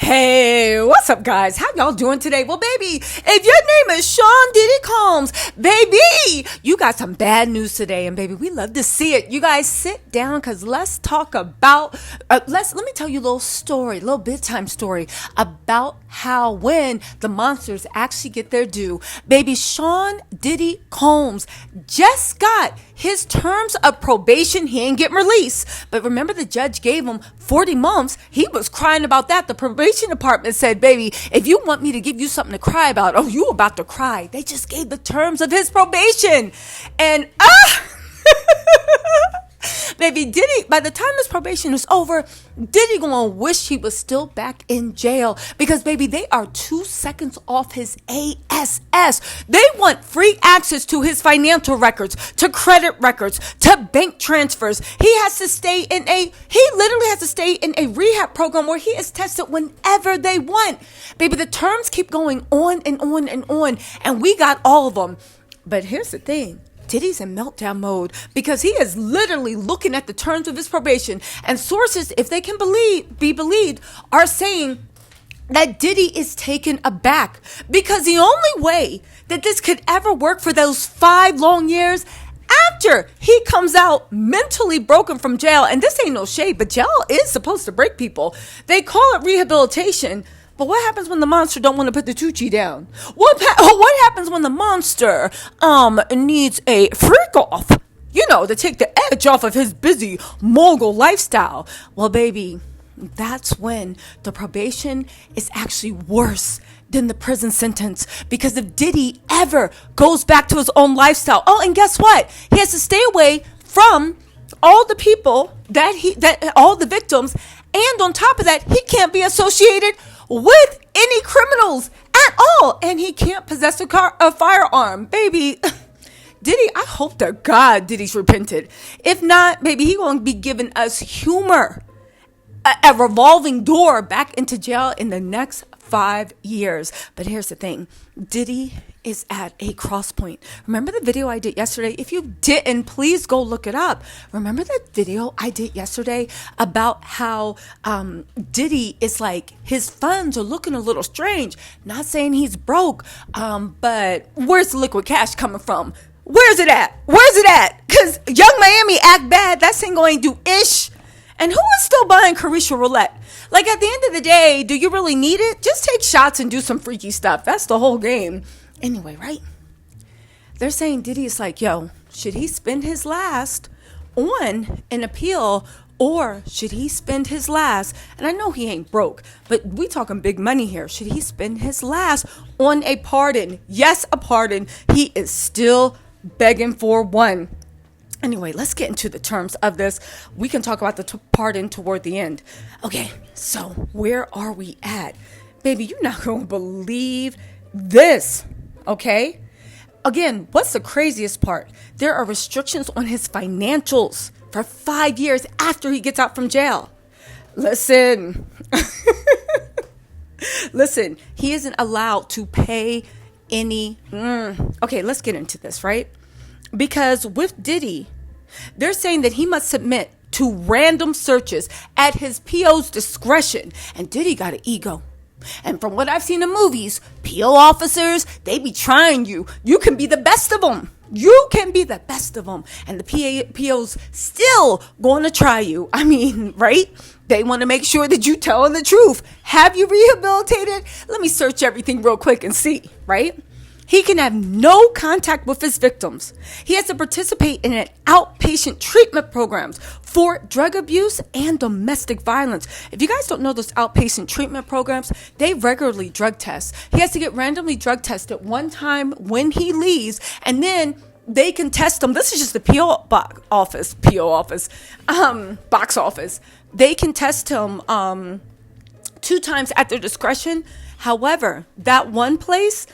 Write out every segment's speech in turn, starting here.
Hey, what's up, guys? How y'all doing today? Well, baby, if your name is Sean Diddy Combs, baby, you got some bad news today, and baby, we love to see it. You guys sit down, because let's talk about, let me tell you a little story, a little bedtime story about how when the monsters actually get their due. Baby, Sean Diddy Combs just got his terms of probation. He ain't getting released, but remember the judge gave him 40 months. He was crying about that. The probation department said, baby, if you want me to give you something to cry about, oh, you about to cry. They just gave the terms of his probation. And baby, Diddy, by the time this probation is over, Diddy gonna wish he was still back in jail, because baby, they are 2 seconds off his ASS. They want free access to his financial records, to credit records, to bank transfers. He literally has to stay in a rehab program where he is tested whenever they want. Baby, the terms keep going on and on and on, and we got all of them. But here's the thing. Diddy's in meltdown mode because he is literally looking at the terms of his probation, and sources, if they can be believed, are saying that Diddy is taken aback, because the only way that this could ever work for those 5 long years after he comes out mentally broken from jail, and this ain't no shade, but jail is supposed to break people. They call it rehabilitation. But what happens when the monster don't want to put the Tucci down? What happens when the monster needs a freak off? To take the edge off of his busy mogul lifestyle. Well, baby, that's when the probation is actually worse than the prison sentence. Because if Diddy ever goes back to his own lifestyle, and guess what? He has to stay away from all the people all the victims, and on top of that, he can't be associated with any criminals at all, and he can't possess a firearm. Baby, Diddy, I hope to God Diddy's repented. If not, baby, he gonna be giving us humor, a revolving door back into jail in the next 5 years. But here's the thing. Diddy is at a cross point. Remember the video I did yesterday? If you didn't, please go look it up. Remember that video I did yesterday about how Diddy is like, his funds are looking a little strange. Not saying he's broke, but where's the liquid cash coming from? Where's it at? Because Young Miami act bad. That single ain't do ish. And who is still buying Carisha Roulette? Like, at the end of the day, do you really need it? Just take shots and do some freaky stuff. That's the whole game. Anyway, right? They're saying Diddy is like, yo, should he spend his last on an appeal, or should he spend his last? And I know he ain't broke, but we talking big money here. Should he spend his last on a pardon? Yes, a pardon. He is still begging for one. Anyway, let's get into the terms of this. We can talk about the pardon toward the end. Okay, so where are we at? Baby, you're not going to believe this, okay? Again, what's the craziest part? There are restrictions on his financials for 5 years after he gets out from jail. Listen, he isn't allowed to pay any. Okay, let's get into this, right? Because with Diddy, they're saying that he must submit to random searches at his PO's discretion. And Diddy got an ego. And from what I've seen in movies, PO officers, they be trying you. You can be the best of them. And the PO's still going to try you. I mean, right? They want to make sure that you telling the truth. Have you rehabilitated? Let me search everything real quick and see, right? He can have no contact with his victims. He has to participate in an outpatient treatment programs for drug abuse and domestic violence. If you guys don't know those outpatient treatment programs, they regularly drug test. He has to get randomly drug tested one time when he leaves, and then they can test him. This is just the box office. They can test him 2 times at their discretion. However, that one place,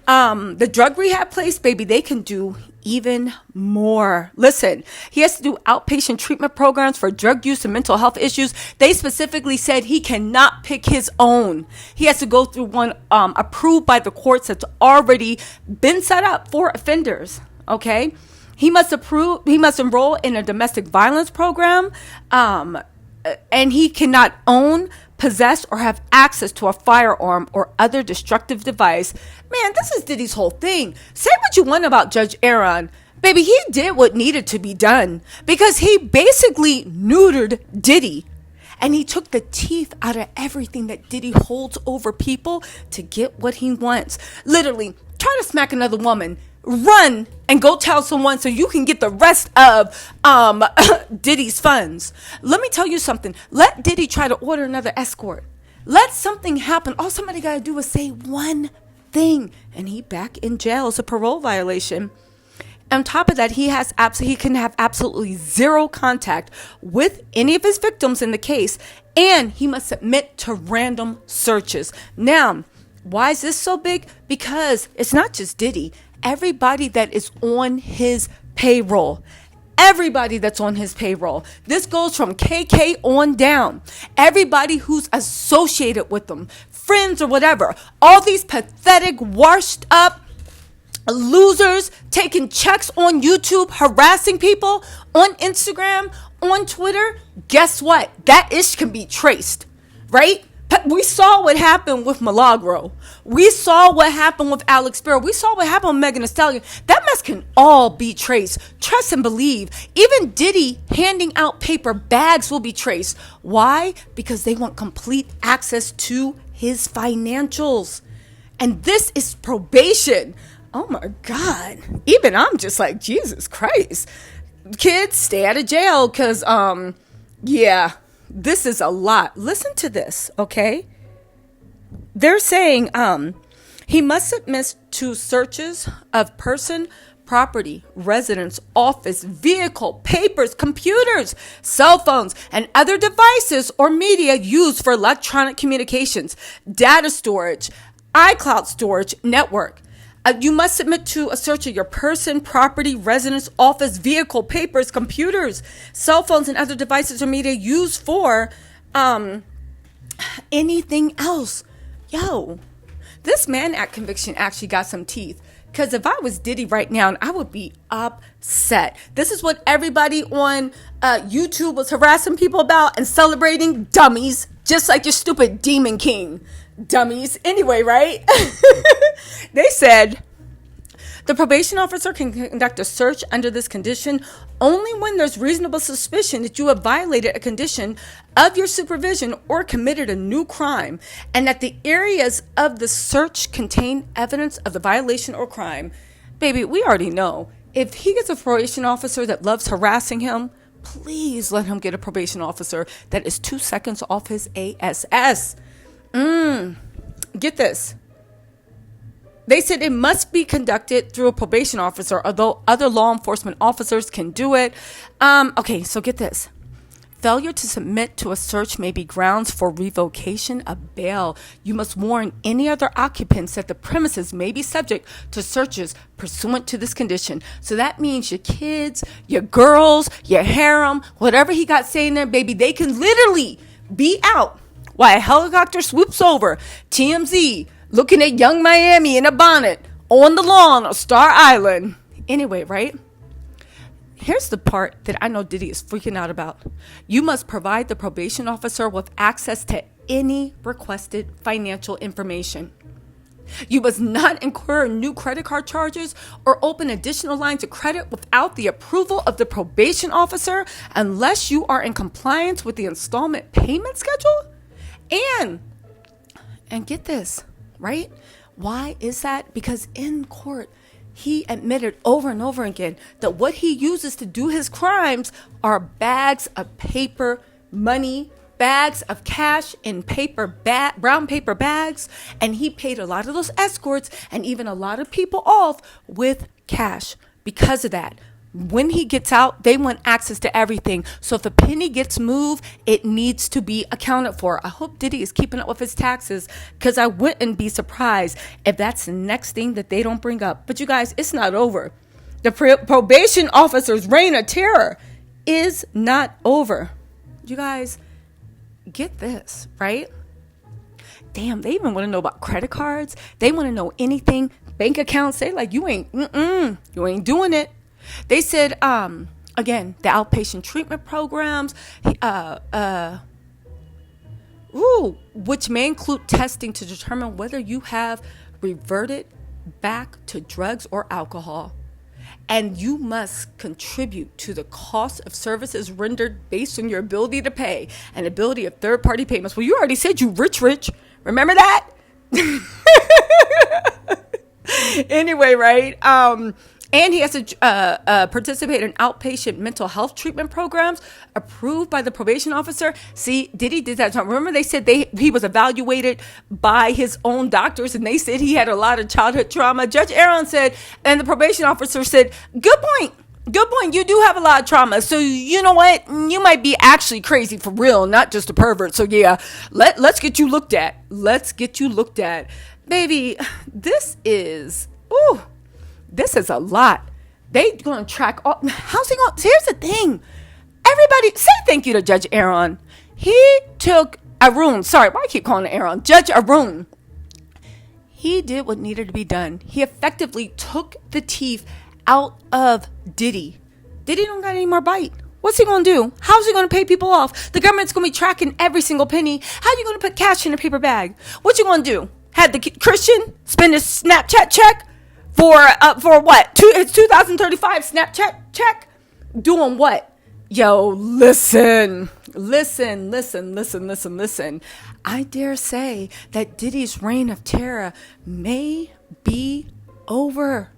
the drug rehab place, baby, they can do even more. Listen, he has to do outpatient treatment programs for drug use and mental health issues. They specifically said he cannot pick his own. He has to go through one approved by the courts that's already been set up for offenders. Okay, he must enroll in a domestic violence program. and he cannot own, possess, or have access to a firearm or other destructive device. Man, this is Diddy's whole thing. Say what you want about Judge Arun. Baby, he did what needed to be done because he basically neutered Diddy. And he took the teeth out of everything that Diddy holds over people to get what he wants. Literally, try to smack another woman. Run and go tell someone so you can get the rest of Diddy's funds. Let me tell you something. Let Diddy try to order another escort. Let something happen. All somebody got to do is say one thing, and he back in jail. It's a parole violation. On top of that, he can have absolutely zero contact with any of his victims in the case, and he must submit to random searches. Now, why is this so big? Because it's not just Diddy. Everybody that is on his payroll. Everybody that's on his payroll. This goes from KK on down. Everybody who's associated with them, friends or whatever. All these pathetic, washed up losers taking checks on YouTube, harassing people on Instagram, on Twitter. Guess what? That ish can be traced, right? We saw what happened with Milagro. We saw what happened with Alex Sparrow. We saw what happened with Megan Thee Stallion. That mess can all be traced. Trust and believe. Even Diddy handing out paper bags will be traced. Why? Because they want complete access to his financials. And this is probation. Oh my God. Even I'm just like, Jesus Christ. Kids, stay out of jail because, yeah. This is a lot. Listen to this, okay? They're saying he must submit to searches of person, property, residence, office, vehicle, papers, computers, cell phones, and other devices or media used for electronic communications, data storage, iCloud storage network. You must submit to a search of your person, property, residence, office, vehicle, papers, computers, cell phones, and other devices or media used for anything else. Yo, this Mann Act conviction actually got some teeth. Because if I was Diddy right now, I would be upset. This is what everybody on YouTube was harassing people about and celebrating. Dummies. Just like your stupid Demon King. Dummies. Anyway, right? They said the probation officer can conduct a search under this condition only when there's reasonable suspicion that you have violated a condition of your supervision or committed a new crime, and that the areas of the search contain evidence of the violation or crime. Baby, we already know. If he gets a probation officer that loves harassing him, please let him get a probation officer that is 2 seconds off his ASS. Get this. They said it must be conducted through a probation officer, although other law enforcement officers can do it. Okay, so get this. Failure to submit to a search may be grounds for revocation of bail. You must warn any other occupants that the premises may be subject to searches pursuant to this condition. So that means your kids, your girls, your harem, whatever he got saying there, baby, they can literally be out while a helicopter swoops over. TMZ looking at young Miami in a bonnet on the lawn of Star Island. Anyway, right? Here's the part that I know Diddy is freaking out about. You must provide the probation officer with access to any requested financial information. You must not incur new credit card charges or open additional lines of credit without the approval of the probation officer unless you are in compliance with the installment payment schedule. And get this, right? Why is that? Because in court, he admitted over and over again that what he uses to do his crimes are bags of paper money, bags of cash in brown paper bags. And he paid a lot of those escorts and even a lot of people off with cash because of that. When he gets out, they want access to everything. So if a penny gets moved, it needs to be accounted for. I hope Diddy is keeping up with his taxes, because I wouldn't be surprised if that's the next thing that they don't bring up. But you guys, it's not over. The probation officer's reign of terror is not over. You guys, get this, right? Damn, they even want to know about credit cards. They want to know anything. Bank accounts. They like, you ain't doing it. They said Again, the outpatient treatment programs, which may include testing to determine whether you have reverted back to drugs or alcohol. And you must contribute to the cost of services rendered based on your ability to pay and ability of third-party payments. Well, you already said you rich. Remember that? Anyway, right? And he has to participate in outpatient mental health treatment programs approved by the probation officer. See, Diddy did that. Remember they said he was evaluated by his own doctors, and they said he had a lot of childhood trauma. Judge Arun said, and the probation officer said, good point. You do have a lot of trauma. So you know what? You might be actually crazy for real, not just a pervert. So yeah, let's get you looked at. Baby, this is a lot. They gonna track all housing. Here's the thing. Everybody say thank you to Judge Arun. He took Arun. Sorry, why I keep calling it Arun? Judge Arun. He did what needed to be done. He effectively took the teeth out of Diddy. Diddy don't got any more bite. What's he gonna do? How's he gonna pay people off? The government's gonna be tracking every single penny. How you gonna put cash in a paper bag? What you gonna do? Had the Christian spend his Snapchat check for what? His 2035 Snapchat check? Doing what? Yo, listen. I dare say that Diddy's reign of terror may be over.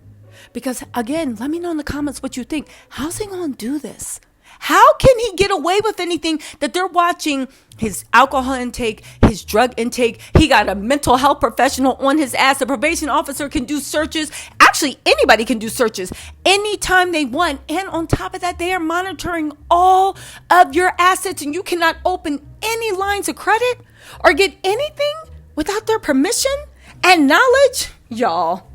Because again, let me know in the comments what you think. How's he gonna do this? How can he get away with anything that they're watching his alcohol intake, his drug intake? He got a mental health professional on his ass. The probation officer can do searches. Actually, anybody can do searches anytime they want. And on top of that, they are monitoring all of your assets, and you cannot open any lines of credit or get anything without their permission and knowledge. Y'all.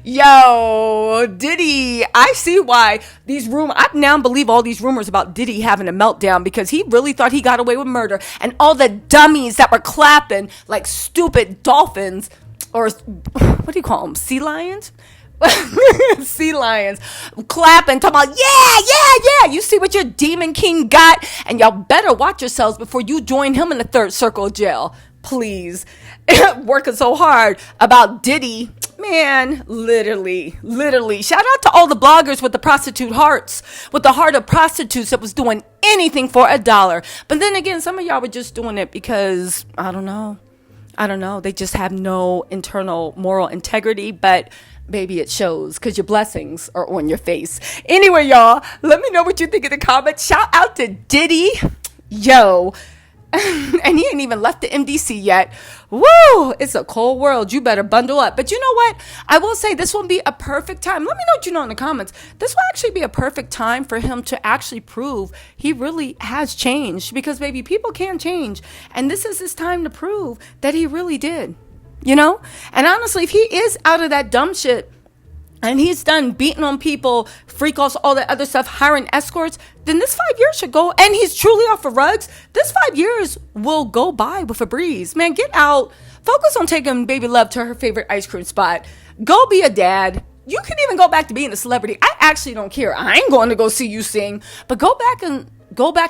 Yo, Diddy, I see why I now believe all these rumors about Diddy having a meltdown, because he really thought he got away with murder, and all the dummies that were clapping like stupid dolphins, or what do you call them, sea lions? Sea lions clapping, talking about yeah, you see what your demon king got, and y'all better watch yourselves before you join him in the third circle of jail, please. Working so hard about Diddy, man, literally. Shout out to all the bloggers with the prostitute hearts, with the heart of prostitutes that was doing anything for $1. But then again, some of y'all were just doing it because, I don't know. They just have no internal moral integrity, but baby, it shows because your blessings are on your face. Anyway, y'all, let me know what you think in the comments. Shout out to Diddy. Yo. And he ain't even left the MDC yet. Woo! It's a cold world. You better bundle up. But you know what? I will say this will be a perfect time. Let me know what you know in the comments. This will actually be a perfect time for him to actually prove he really has changed. Because, baby, people can change. And this is his time to prove that he really did. You know? And honestly, if he is out of that dumb shit, and he's done beating on people, freak offs, all that other stuff, hiring escorts, then this 5 years should go, and he's truly off the rugs. This 5 years will go by with a breeze. Man, get out. Focus on taking baby love to her favorite ice cream spot. Go be a dad. You can even go back to being a celebrity. I actually don't care. I ain't going to go see you sing, but go back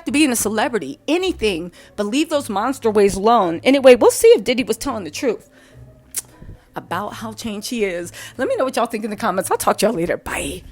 to being a celebrity. Anything, but leave those monster ways alone. Anyway, we'll see if Diddy was telling the truth about how changed he is. Let me know what y'all think in the comments. I'll talk to y'all later. Bye.